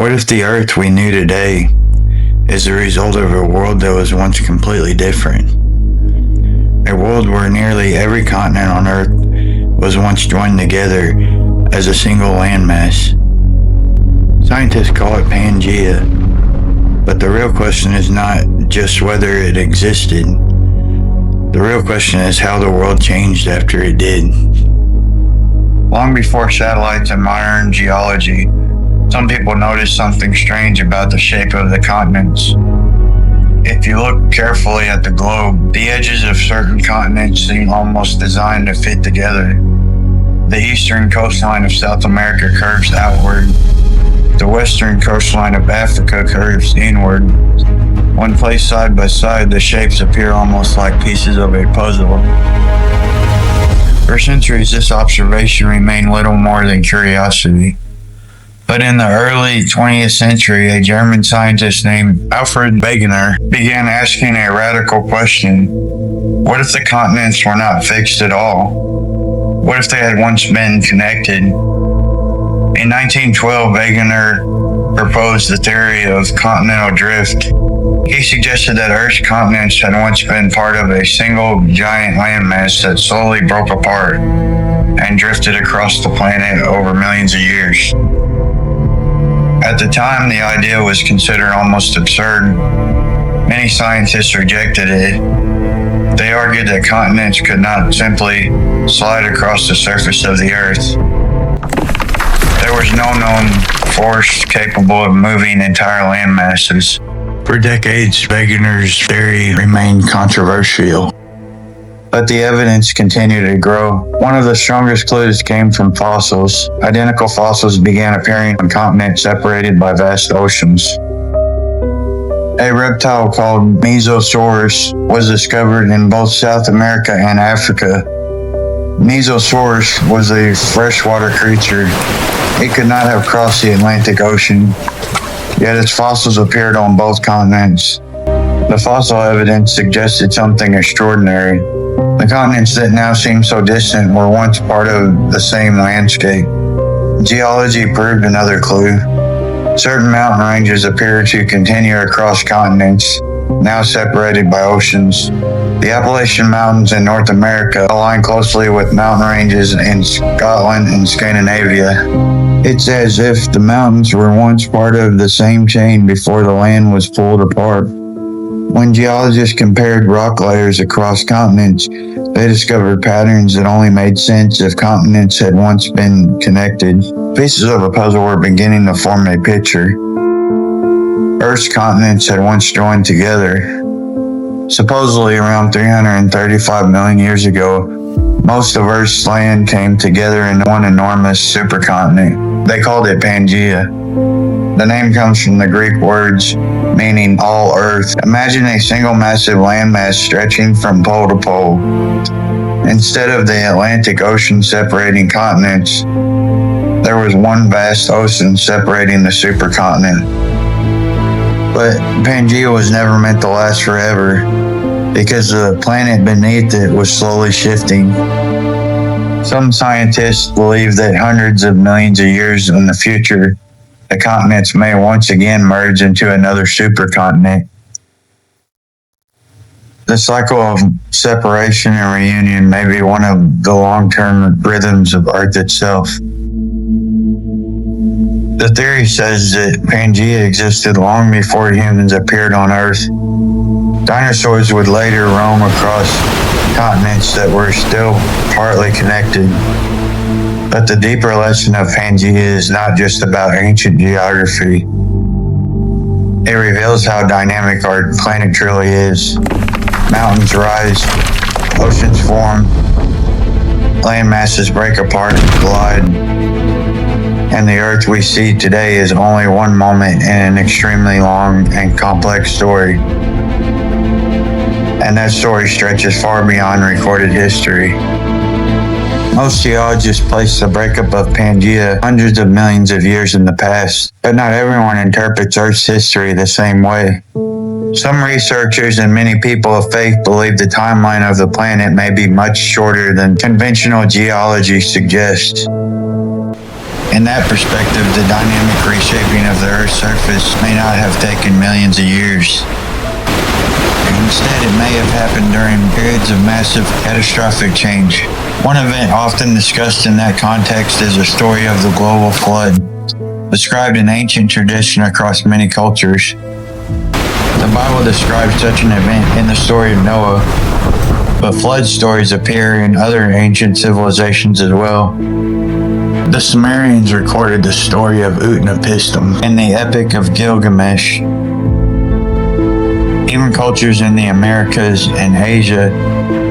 What if the Earth we knew today is the result of a world that was once completely different? A world where nearly every continent on Earth was once joined together as a single landmass. Scientists call it Pangea, but the real question is not just whether it existed. The real question is how the world changed after it did. Long before satellites and modern geology, some people noticed something strange about the shape of the continents. If you look carefully at the globe, the edges of certain continents seem almost designed to fit together. The eastern coastline of South America curves outward. The western coastline of Africa curves inward. When placed side by side, the shapes appear almost like pieces of a puzzle. For centuries, this observation remained little more than curiosity. But in the early 20th century, a German scientist named Alfred Wegener began asking a radical question. What if the continents were not fixed at all? What if they had once been connected? In 1912, Wegener proposed the theory of continental drift. He suggested that Earth's continents had once been part of a single giant landmass that slowly broke apart and drifted across the planet over millions of years. At the time, the idea was considered almost absurd. Many scientists rejected it. They argued that continents could not simply slide across the surface of the Earth. There was no known force capable of moving entire land masses. For decades, Wegener's theory remained controversial, but the evidence continued to grow. One of the strongest clues came from fossils. Identical fossils began appearing on continents separated by vast oceans. A reptile called Mesosaurus was discovered in both South America and Africa. Mesosaurus was a freshwater creature. It could not have crossed the Atlantic Ocean, yet its fossils appeared on both continents. The fossil evidence suggested something extraordinary. The continents that now seem so distant were once part of the same landscape. Geology proved another clue. Certain mountain ranges appear to continue across continents, now separated by oceans. The Appalachian Mountains in North America align closely with mountain ranges in Scotland and Scandinavia. It's as if the mountains were once part of the same chain before the land was pulled apart. When geologists compared rock layers across continents, they discovered patterns that only made sense if continents had once been connected. Pieces of a puzzle were beginning to form a picture. Earth's continents had once joined together. Supposedly around 335 million years ago, most of Earth's land came together in one enormous supercontinent. They called it Pangea. The name comes from the Greek words meaning all Earth. Imagine a single massive landmass stretching from pole to pole. Instead of the Atlantic Ocean separating continents, there was one vast ocean separating the supercontinent. But Pangea was never meant to last forever, because the planet beneath it was slowly shifting. Some scientists believe that hundreds of millions of years in the future, the continents may once again merge into another supercontinent. The cycle of separation and reunion may be one of the long-term rhythms of Earth itself. The theory says that Pangea existed long before humans appeared on Earth. Dinosaurs would later roam across continents that were still partly connected. But the deeper lesson of Pangea is not just about ancient geography. It reveals how dynamic our planet truly is. Mountains rise, oceans form, land masses break apart and collide, and the Earth we see today is only one moment in an extremely long and complex story. And that story stretches far beyond recorded history. Most geologists place the breakup of Pangea hundreds of millions of years in the past, but not everyone interprets Earth's history the same way. Some researchers and many people of faith believe the timeline of the planet may be much shorter than conventional geology suggests. In that perspective, the dynamic reshaping of the Earth's surface may not have taken millions of years. Instead, it may have happened during periods of massive catastrophic change. One event often discussed in that context is the story of the global flood, described in ancient tradition across many cultures. The Bible describes such an event in the story of Noah, but flood stories appear in other ancient civilizations as well. The Sumerians recorded the story of Utnapishtim in the Epic of Gilgamesh. Even cultures in the Americas and Asia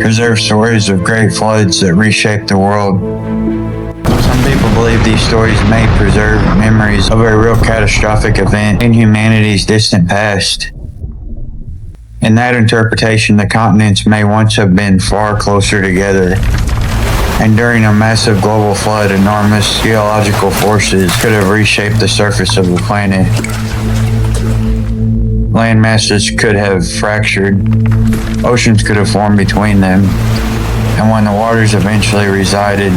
preserve stories of great floods that reshaped the world. Some people believe these stories may preserve memories of a real catastrophic event in humanity's distant past. In that interpretation, the continents may once have been far closer together, and during a massive global flood, enormous geological forces could have reshaped the surface of the planet. Land masses could have fractured, oceans could have formed between them, and when the waters eventually resided,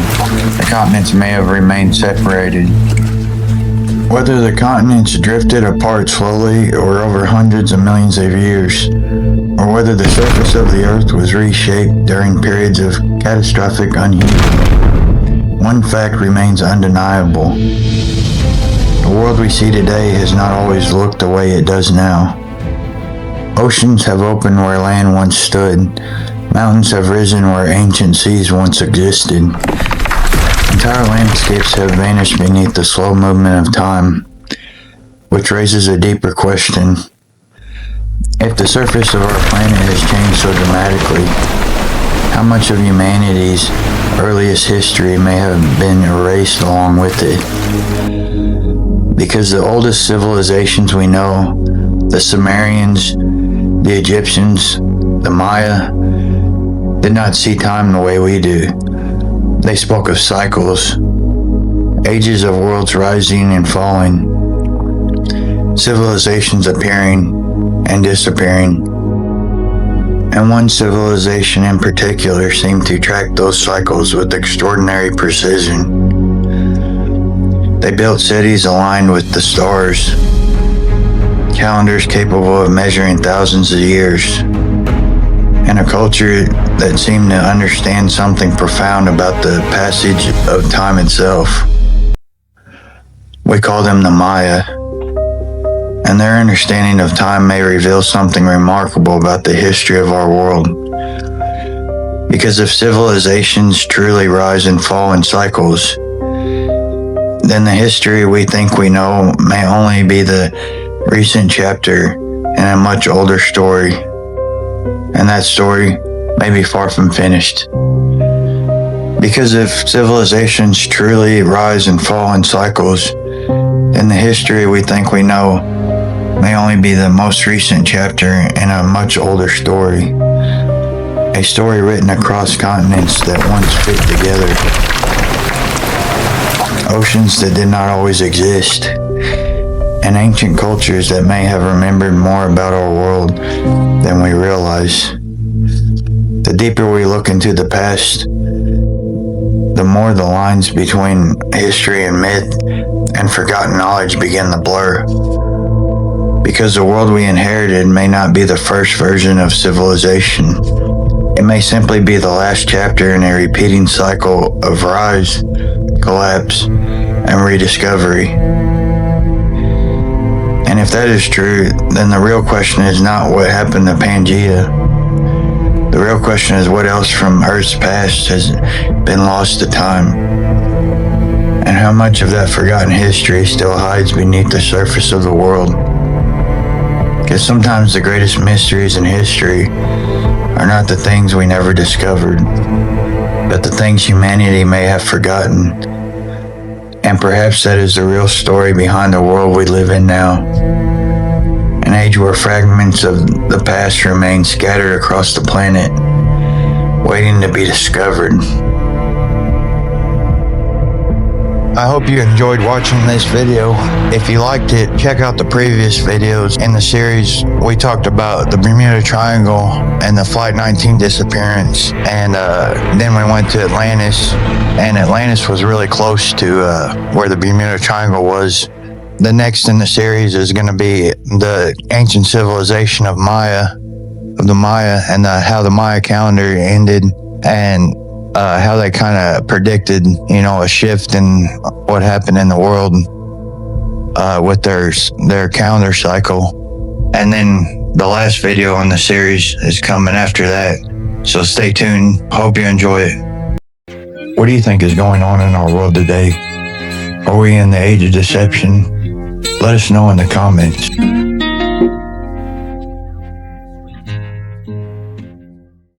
the continents may have remained separated. Whether the continents drifted apart slowly or over hundreds of millions of years, or whether the surface of the Earth was reshaped during periods of catastrophic upheaval, one fact remains undeniable. The world we see today has not always looked the way it does now. Oceans have opened where land once stood. Mountains have risen where ancient seas once existed. Entire landscapes have vanished beneath the slow movement of time, which raises a deeper question. If the surface of our planet has changed so dramatically, how much of humanity's earliest history may have been erased along with it? Because the oldest civilizations we know, the Sumerians, the Egyptians, the Maya, did not see time the way we do. They spoke of cycles, ages of worlds rising and falling, civilizations appearing and disappearing, and one civilization in particular seemed to track those cycles with extraordinary precision. They built cities aligned with the stars, calendars capable of measuring thousands of years, and a culture that seemed to understand something profound about the passage of time itself. We call them the Maya, and their understanding of time may reveal something remarkable about the history of our world. Because if civilizations truly rise and fall in cycles, then the history we think we know may only be the recent chapter in a much older story. And that story may be far from finished. Because if civilizations truly rise and fall in cycles, then the history we think we know may only be the most recent chapter in a much older story. A story written across continents that once fit together. Oceans that did not always exist. And ancient cultures that may have remembered more about our world than we realize. The deeper we look into the past, the more the lines between history and myth and forgotten knowledge begin to blur. Because the world we inherited may not be the first version of civilization. It may simply be the last chapter in a repeating cycle of rise, collapse, and rediscovery. And if that is true, then the real question is not what happened to Pangea. The real question is what else from Earth's past has been lost to time, and how much of that forgotten history still hides beneath the surface of the world. Because sometimes the greatest mysteries in history are not the things we never discovered, but the things humanity may have forgotten. And perhaps that is the real story behind the world we live in now. An age where fragments of the past remain scattered across the planet, waiting to be discovered. I hope you enjoyed watching this video. If you liked it, check out the previous videos in the series. We talked about the Bermuda Triangle and the Flight 19 disappearance, and then we went to Atlantis, and Atlantis was really close to where the Bermuda Triangle was. The next in the series is going to be the ancient civilization of the Maya, and how the Maya calendar ended, and how they kind of predicted, a shift in what happened in the world with their calendar cycle. And then the last video in the series is coming after that. So stay tuned. Hope you enjoy it. What do you think is going on in our world today? Are we in the age of deception? Let us know in the comments.